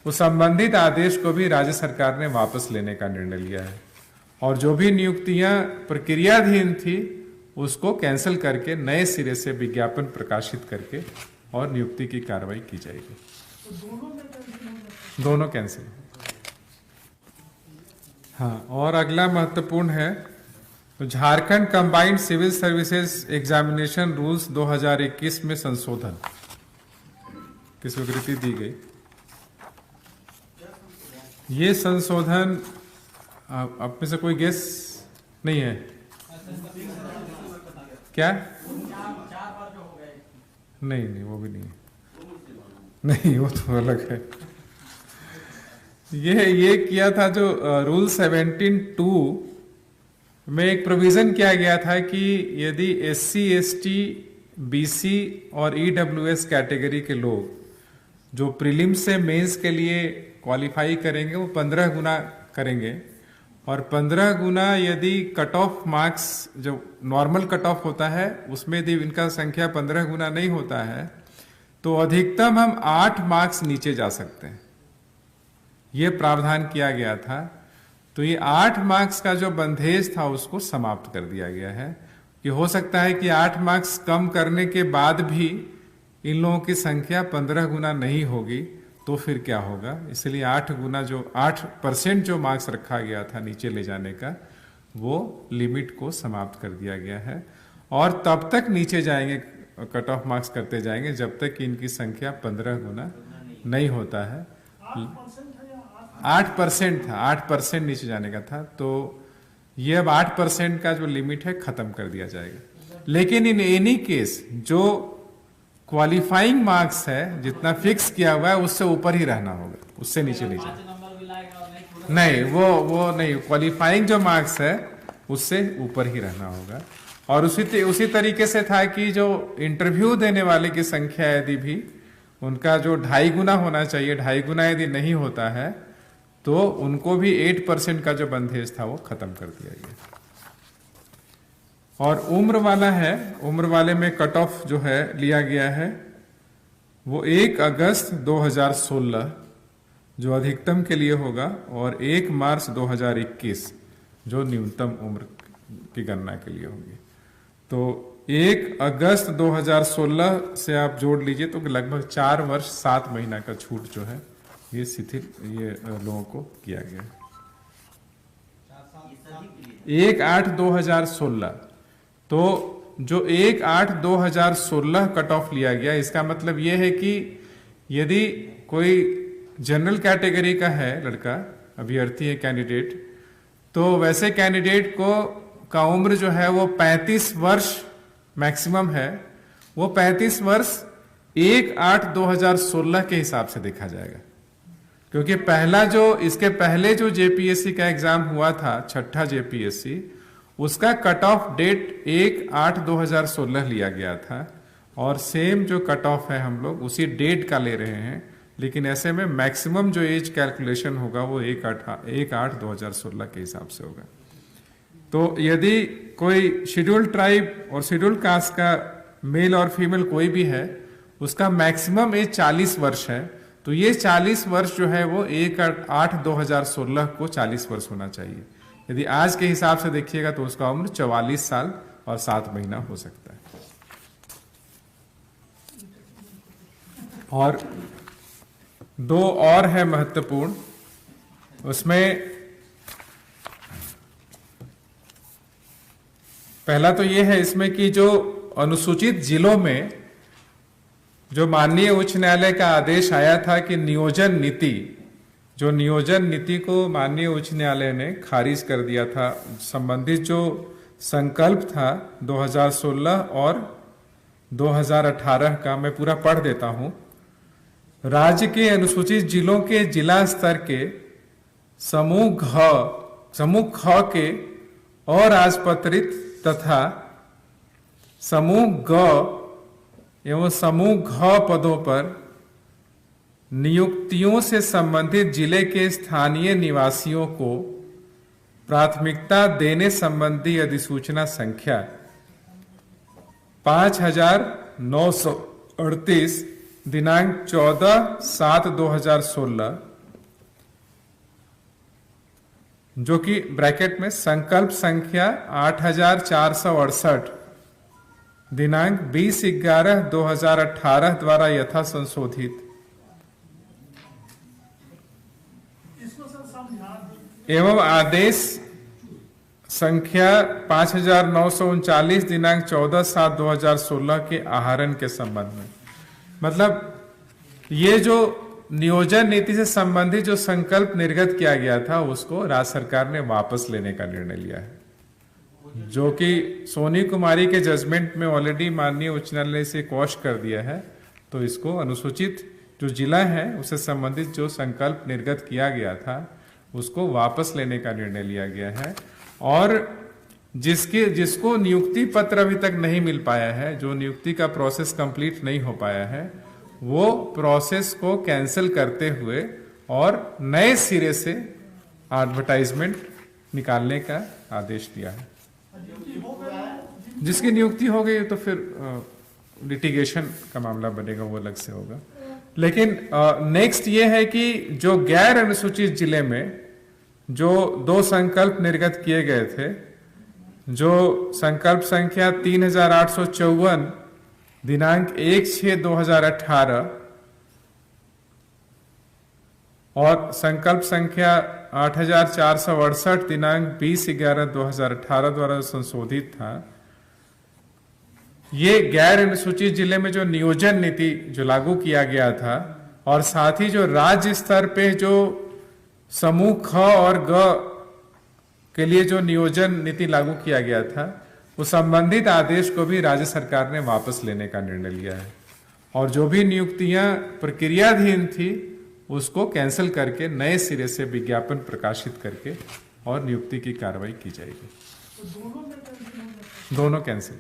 उस संबंधित आदेश को भी राज्य सरकार ने वापस लेने का निर्णय लिया है और जो भी नियुक्तियां प्रक्रियाधीन थी उसको कैंसिल करके नए सिरे से विज्ञापन प्रकाशित करके और नियुक्ति की कार्रवाई की जाएगी। दोनों कैंसिल। हाँ, और अगला महत्वपूर्ण है तो Jharkhand combined civil services examination rules 2021 में संशोधन की स्वीकृति दी गई। ये संशोधन आप में से कोई गेस नहीं है क्या? नहीं, वो भी नहीं है। नहीं, वो तो अलग है। ये किया था जो रूल 17(2) में एक प्रोविजन किया गया था कि यदि SC, ST, BC और EWS कैटेगरी के लोग जो प्रीलिम्स से मेंस के लिए क्वालिफाई करेंगे वो 15 गुना करेंगे और 15 गुना यदि कट ऑफ मार्क्स जो नॉर्मल कट ऑफ होता है उसमें यदि इनका संख्या 15 गुना नहीं होता है तो अधिकतम हम 8 मार्क्स नीचे जा सकते हैं। ये प्रावधान किया गया था। तो ये 8 मार्क्स का जो बंधेज था उसको समाप्त कर दिया गया है कि हो सकता है कि 8 मार्क्स कम करने के बाद भी इन लोगों की संख्या 15 गुना नहीं होगी तो फिर क्या होगा। इसलिए 8% जो मार्क्स रखा गया था नीचे ले जाने का वो लिमिट को समाप्त कर दिया गया है और तब तक नीचे जाएंगे, कट ऑफ मार्क्स करते जाएंगे जब तक कि इनकी संख्या 15 गुना नहीं होता है। 8% था, 8% नीचे जाने का था। तो ये अब 8% का जो लिमिट है खत्म कर दिया जाएगा। लेकिन इन एनी केस जो क्वालिफाइंग मार्क्स है जितना फिक्स किया हुआ है उससे ऊपर ही रहना होगा, उससे नीचे नहीं जाए। नहीं, वो नहीं, क्वालिफाइंग जो मार्क्स है उससे ऊपर ही रहना होगा। और उसी तरीके से था कि जो इंटरव्यू देने वाले की संख्या यदि भी उनका जो 2.5 गुना होना चाहिए, 2.5 गुना यदि नहीं होता है तो उनको भी 8% का जो बंधेज था वो खत्म कर दिया गया। और उम्र वाला है, उम्र वाले में कट ऑफ जो है लिया गया है वो 1 अगस्त 2016 जो अधिकतम के लिए होगा और 1 मार्च 2021 जो न्यूनतम उम्र की गणना के लिए होगी। तो 1 अगस्त 2016 से आप जोड़ लीजिए तो लगभग 4 वर्ष 7 महीना का छूट जो है ये शिथिल ये लोगों को किया गया। 1/8/2016 तो जो 1/8/2016 कट ऑफ लिया गया इसका मतलब ये है कि यदि कोई जनरल कैटेगरी का है लड़का, अभ्यर्थी है, कैंडिडेट, तो वैसे कैंडिडेट का उम्र जो है वो 35 वर्ष मैक्सिमम है। वो 35 वर्ष 1/8/2016 के हिसाब से देखा जाएगा क्योंकि इसके पहले जो जेपीएससी का एग्जाम हुआ था, 6ठा जेपीएससी, उसका कट ऑफ डेट 1/8/2016 लिया गया था और सेम जो कट ऑफ है हम लोग उसी डेट का ले रहे हैं। लेकिन ऐसे में मैक्सिमम जो एज कैलकुलेशन होगा वो 1/8/2016 के हिसाब से होगा। तो यदि कोई शेड्यूल ट्राइब और शेड्यूल कास्ट का मेल और फीमेल कोई भी है उसका मैक्सिमम एज 40 वर्ष है तो ये 40 वर्ष जो है वो 1/8/2016 को 40 वर्ष होना चाहिए। यदि आज के हिसाब से देखिएगा तो उसका उम्र 44 साल और 7 महीना हो सकता है। और 2 और है महत्वपूर्ण, उसमें पहला तो ये है इसमें कि जो अनुसूचित जिलों में जो माननीय उच्च न्यायालय का आदेश आया था कि नियोजन नीति को माननीय उच्च न्यायालय ने खारिज कर दिया था। संबंधित जो संकल्प था 2016 और 2018 का, मैं पूरा पढ़ देता हूं। राज्य के अनुसूचित जिलों के जिला स्तर के समूह ख के अराजपत्रित तथा समूह ग एवं समूह घ पदों पर नियुक्तियों से संबंधित जिले के स्थानीय निवासियों को प्राथमिकता देने संबंधी अधिसूचना संख्या 5938 दिनांक 14/7/2016 जो कि ब्रैकेट में संकल्प संख्या 8468 दिनांक 20/11/2018 द्वारा यथा संशोधित एवं आदेश संख्या 5939 दिनांक 14/7/2016 के आहरण के संबंध में। मतलब ये जो नियोजन नीति से संबंधित जो संकल्प निर्गत किया गया था उसको राज्य सरकार ने वापस लेने का निर्णय लिया है, जो कि सोनी कुमारी के जजमेंट में ऑलरेडी माननीय उच्च न्यायालय से क्वॉश कर दिया है। तो इसको अनुसूचित जो जिला है उससे संबंधित जो संकल्प निर्गत किया गया था उसको वापस लेने का निर्णय लिया गया है। और जिसको नियुक्ति पत्र अभी तक नहीं मिल पाया है, जो नियुक्ति का प्रोसेस कंप्लीट नहीं हो पाया है, वो प्रोसेस को कैंसिल करते हुए और नए सिरे से एडवर्टाइजमेंट निकालने का आदेश दिया है। जिसकी नियुक्ति हो गई तो फिर लिटिगेशन का मामला बनेगा, वो अलग से होगा। लेकिन नेक्स्ट ये है कि जो गैर अनुसूचित जिले में जो 2 संकल्प निर्गत किए गए थे, जो संकल्प संख्या 3854 दिनांक 1/6/2018 और संकल्प संख्या 8468 दिनांक 20/11/2018 द्वारा संशोधित था। ये गैर अनुसूचित जिले में जो नियोजन नीति जो लागू किया गया था और साथ ही जो राज्य स्तर पे जो समूह ख और ग के लिए जो नियोजन नीति लागू किया गया था, उस संबंधित आदेश को भी राज्य सरकार ने वापस लेने का निर्णय लिया है। और जो भी नियुक्तियां प्रक्रियाधीन थी उसको कैंसिल करके नए सिरे से विज्ञापन प्रकाशित करके और नियुक्ति की कार्रवाई की जाएगी। दोनों कैंसिल।